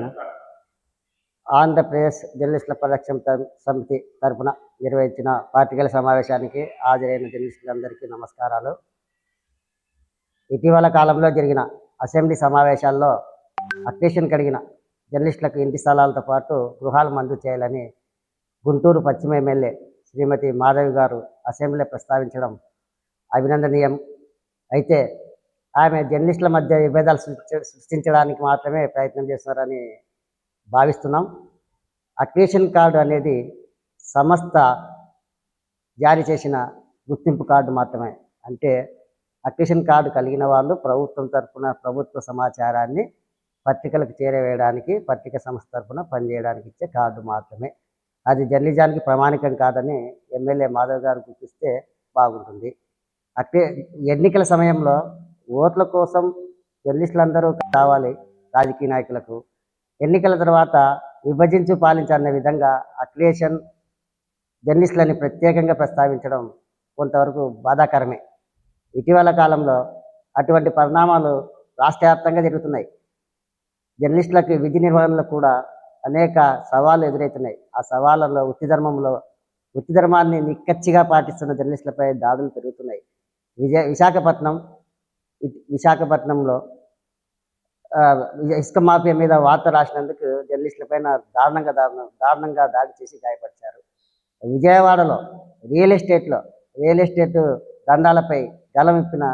ఓకేనా. ఆంధ్రప్రదేశ్ జర్నలిస్టుల పరిరక్షణ సమితి తరపున నిర్వహించిన పాత్రికేయుల సమావేశానికి హాజరైన జర్నలిస్టులందరికీ నమస్కారాలు. ఇటీవల కాలంలో జరిగిన అసెంబ్లీ సమావేశాల్లో అక్రిషన్ కలిగిన జర్నలిస్టులకు ఇంటి స్థలాలతో పాటు గృహాలు మంజూరు చేయాలని గుంటూరు పశ్చిమ ఎమ్మెల్యే శ్రీమతి మాధవి గారు అసెంబ్లీలో ప్రస్తావించడం అభినందనీయం. అయితే ఆమె జర్నలిస్టుల మధ్య విభేదాలు సృష్టించడానికి మాత్రమే ప్రయత్నం చేస్తున్నారని భావిస్తున్నాం. అక్రిషన్ కార్డు అనేది సంస్థ జారీ చేసిన గుర్తింపు కార్డు మాత్రమే. అంటే అక్రిషన్ కార్డు కలిగిన వాళ్ళు ప్రభుత్వం తరఫున ప్రభుత్వ సమాచారాన్ని పత్రికలకు చేరవేయడానికి పత్రిక సంస్థ తరఫున పనిచేయడానికి ఇచ్చే కార్డు మాత్రమే. అది జర్నలిజానికి ప్రామాణికం కాదని ఎమ్మెల్యే మాధవ్ గారు గుర్తిస్తే బాగుంటుంది. ఎన్నికల సమయంలో ఓట్ల కోసం జర్నలిస్టులందరూ కావాలి రాజకీయ నాయకులకు. ఎన్నికల తర్వాత విభజించు పాలించన్న విధంగా అక్రిషన్ జర్నలిస్టులని ప్రత్యేకంగా ప్రస్తావించడం కొంతవరకు బాధాకరమే. ఇటీవల కాలంలో అటువంటి పరిణామాలు రాష్ట్ర వ్యాప్తంగా జరుగుతున్నాయి. జర్నలిస్టులకు విధి నిర్వహణలో కూడా అనేక సవాళ్ళు ఎదురవుతున్నాయి. ఆ సవాళ్ళలో వృత్తి ధర్మాన్ని నిక్కచ్చిగా పాటిస్తున్న జర్నలిస్టులపై దాడులు పెరుగుతున్నాయి. విశాఖపట్నంలో ఇసుక మాఫియా మీద వార్త రాసినందుకు జర్నలిస్టులపైన దారుణంగా దాడి చేసి గాయపరిచారు. విజయవాడలో రియల్ ఎస్టేట్ దందాలపై గలం ఇప్పిన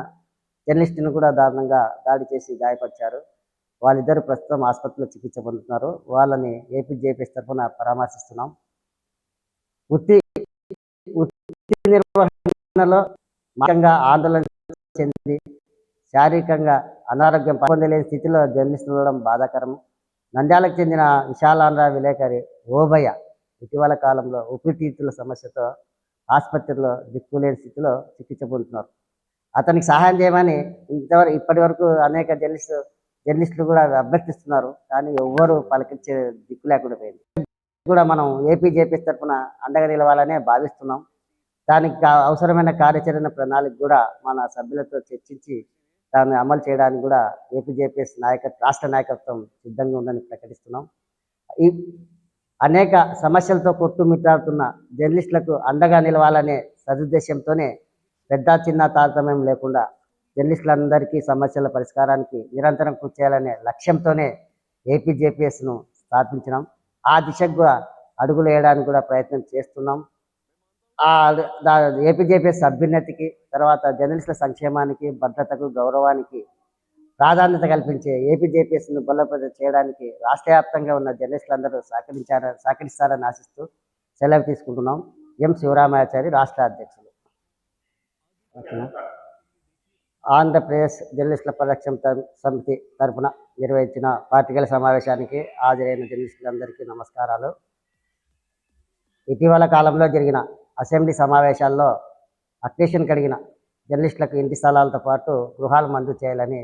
జర్నలిస్టును కూడా దారుణంగా దాడి చేసి గాయపరిచారు. వాళ్ళిద్దరు ప్రస్తుతం ఆసుపత్రిలో చికిత్స పొందుతున్నారు. వాళ్ళని ఏపీజేపీఎస్ తరఫున పరామర్శిస్తున్నాం. వృత్తి నిర్వహణలో ముఖ్యంగా ఆందోళన చెంది శారీరకంగా అనారోగ్యం పొందలేని స్థితిలో జర్నలిస్టులు ఉండడం బాధాకరం. నంద్యాలకు చెందిన విశాలాంధ్ర విలేకరి ఓబయ్య ఇటీవల కాలంలో ఊపిరితిత్తుల సమస్యతో ఆసుపత్రిలో దిక్కులేని స్థితిలో చికిత్స పొందుతున్నారు. అతనికి సహాయం చేయమని ఇప్పటి వరకు అనేక జర్నలిస్టులు కూడా అభ్యర్థిస్తున్నారు. కానీ ఎవ్వరూ పలకించే దిక్కు లేకుండా పోయింది. కూడా మనం ఏపీజేపీఎస్ తరఫున అండగా నిలవాలనే భావిస్తున్నాం. దానికి అవసరమైన కార్యాచరణ ప్రణాళిక కూడా మన సభ్యులతో చర్చించి దాన్ని అమలు చేయడానికి కూడా ఏపీజేపీఎస్ రాష్ట్ర నాయకత్వం సిద్ధంగా ఉందని ప్రకటిస్తున్నాం. ఈ అనేక సమస్యలతో కొట్టుమిట్టాడుతున్న జర్నలిస్టులకు అండగా నిలవాలనే సదుద్దేశంతోనే పెద్ద చిన్న తారతమ్యం లేకుండా జర్నలిస్టులందరికీ సమస్యల పరిష్కారానికి నిరంతరం కృషి చేయాలనే లక్ష్యంతోనే ఏపీజేపీఎస్ను స్థాపించినాం. ఆ దిశగా అడుగులు వేయడానికి కూడా ప్రయత్నం చేస్తున్నాం. ఏపీజేపీఎస్ అభ్యున్నతికి, తర్వాత జర్నలిస్టుల సంక్షేమానికి, భద్రతకు, గౌరవానికి ప్రాధాన్యత కల్పించే ఏపీజేపీఎస్ను బలోపేతం చేయడానికి రాష్ట్ర వ్యాప్తంగా ఉన్న జర్నలిస్టులందరూ సహకరిస్తారని ఆశిస్తూ సెలవు తీసుకుంటున్నాం. ఎం శివరామాచారి, రాష్ట్ర అధ్యక్షులు. ఓకేనా. ఆంధ్రప్రదేశ్ జర్నలిస్టుల పరిరక్షణ సమితి తరపున నిర్వహించిన పాత్రికేయుల సమావేశానికి హాజరైన జర్నలిస్టులందరికీ నమస్కారాలు. ఇటీవల కాలంలో జరిగిన అసెంబ్లీ సమావేశాల్లో అక్రిషన్ కలిగిన జర్నలిస్టులకు ఇంటి స్థలాలతో పాటు గృహాలు మంజూరు చేయాలని